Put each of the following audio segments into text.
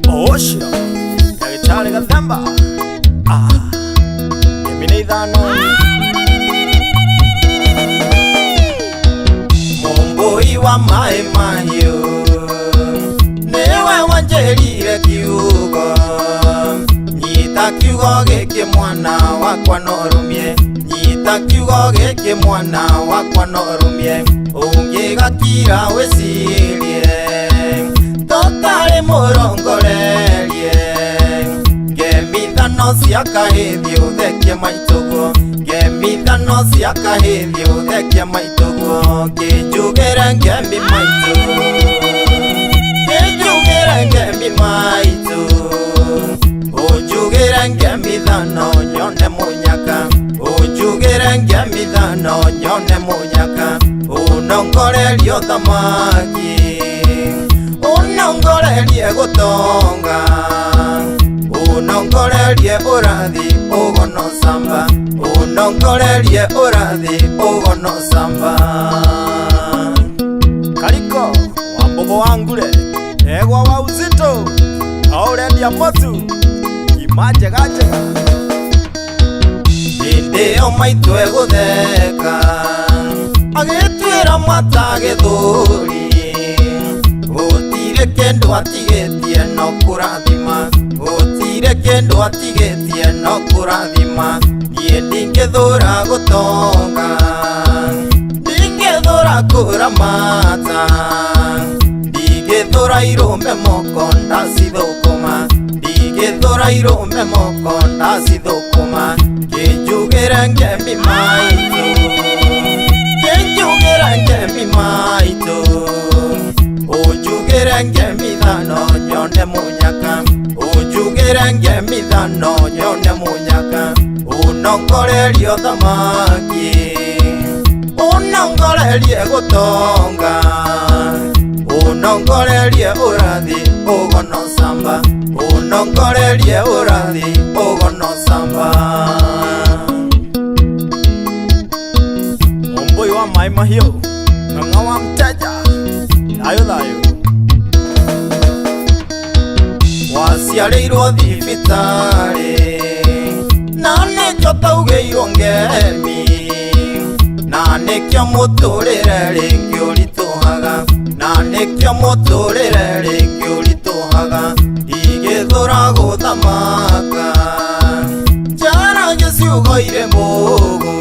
Oshio Gagitari Gathemba Eminidano Mumbui wa mai mayo Newe wanjerire kiugo Nyita kiugo geke mwana wakwa norumie Nyita kiugo geke mwana wakwa norumie Ungigakira wesirie Totale murongorerie Gemithano cia kahithi uthekie maituguo Gemithano cia kahithi uthekie maituguo Kinjugire ngemi maitu Kinjugire ngemi maitu Unjugire ngemithano nyone munyaka Unjugire ngemithano nyone munyaka Unongorerio thamaki Unongorerie gutonga Unongorerie urathi ugono samba Unongorerie urathi ugono samba Kaliko wambogo wangure Egwa wa uzito Aurendia motu Imaje gajega Indeo maitwe gutheka Agitwira mata githuri Gutire kendo atigetie no kurathima Gutire kendo atigetie no kurathima Niĩ ndingĩthũra gũtonga Ndingĩthũra kũramata Ndingĩthũra irũme moko ndacithũkũma Ndingĩthũra irũme moko ndacithũkũma Kĩnjugĩre ngemi maitũ Kĩnjugĩre ngemi maitũ Unjugire ngemithano nyone munyaka Unjugire ngemithano nyone munyaka Unongorerio thamaki Unongorerie gutonga Unongorerie urathi ugono samba Unongorerie urathi ugono samba Mumbui wa mai mahio Ng'ang'a wa mteja Layo layo Waciarĩirwo thibitarĩ Na nĩkĩo taugĩirwo ngemi Na nĩkĩo mũtũrĩre rĩngĩ ũritũhaga Na nĩkĩo mũtũrĩre rĩngĩ ũritũhaga Igĩthũra gũthamaka Njaragia ciugo irĩ mũgũ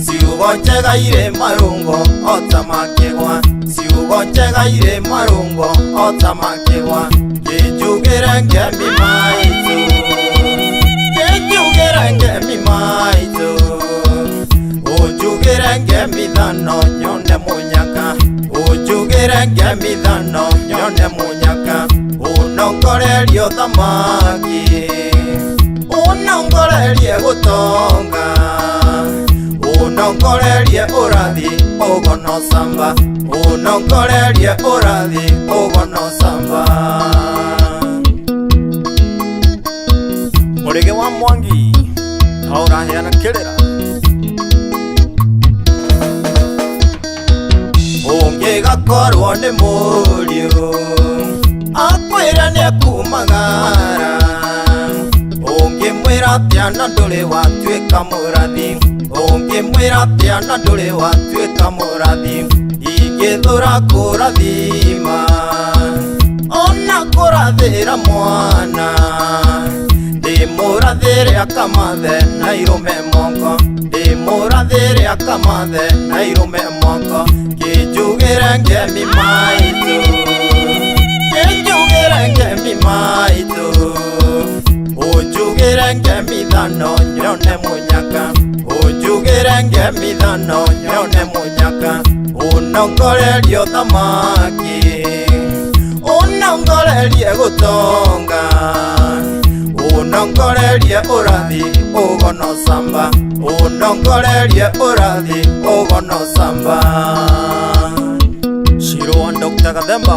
Ciugo njega irĩ marũngo ota makĩgwa Ciugo njega irĩ marũngo ota makĩgwa Kĩnjugĩre ngemi maitũ Kĩnjugĩre ngemi maitũ Unjugĩre ngemithano nyone munyaka Unjugĩre ngemithano nyone munyaka Unongorerio thamaki Unongorerie gutonga Unongorerie urathi ugono samba Unongorerie urathi ugono samba Murige wa Mwangi Auraheana kĩrĩra Ũngĩgakorwo nĩ mũriũ Akwĩra nĩekumagara Ũngĩmwĩra atĩa na ndũrĩ watuĩka mũrathi Ũngĩmwĩra atĩa na ndũrĩ watuĩka mũrathi Ingĩthũra kũrathima Ona kũrathĩra mwana Ndĩmũrathĩre akamathe na irũme moko Ndĩmũrathĩre akamathe na irũme moko Kĩnjugĩre ngemi maitũ Kĩnjugĩre ngemi maitũ Unjugĩre ngemithano nyone munyaka Unjugĩre ngemithano nyone munyaka Unongorerio thamaki Unongorerie gutonga Unongorerie urathi ugono samba Unongorerie urathi ugono samba Shiro wa Dr. Gathemba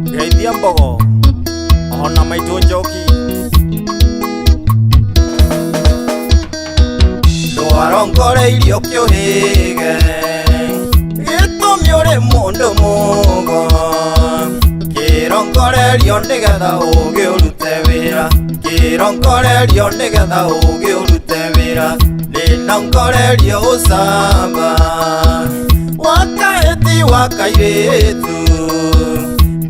Geithia mbogo Ona maitũ njoki Ndwarongoreirio kĩũhĩge Gĩtũmi ũrĩ mũndũ mũgo nkorerio nigetha ũgĩũrute wĩra, kĩro nkorerio nĩgetha ũgĩũrute wĩra, nĩno nkorerio ũcamba wakaĩti wa kairĩtu,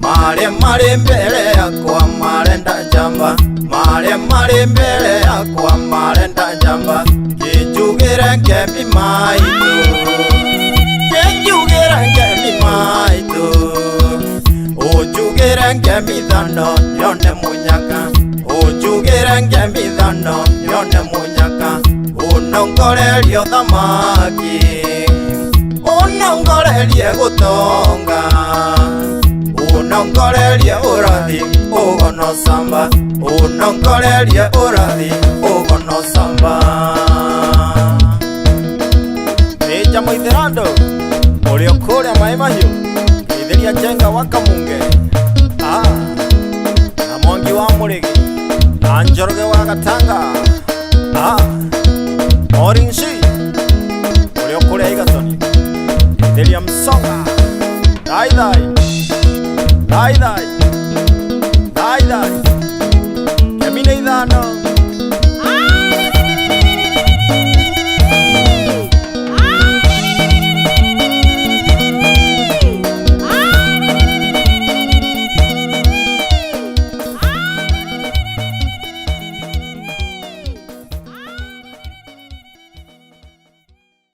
marĩ mbere yakwa marenda njamba, marĩ mbere yakwa marenda njamba, kĩnjugĩre ngemi maitũ, kĩnjugĩre ngemi maitũ, ũnjugĩre ngemi thano nyone mũnyaka, ũnjugĩre ngemi thano nyone mũnyaka, ũnongorerio thamaki, ũnongorerie gũtonga, ũnongorerie ũrathi ũgono samba, ũnongorerie ũrathi ũgono samba. Nĩnja Mũithĩrando ũrĩa kũrĩa Maĩ Mahiũ, Gĩthĩria Njenga wa Kamunge, na Mwangi wa Mũrĩgi, na Njoroge wa Gatanga, Orinci ũrĩa kũrĩa Igatoni, Gĩthĩria Msonga, Thaithai, Thaithai, Thaithai, Kemine ithano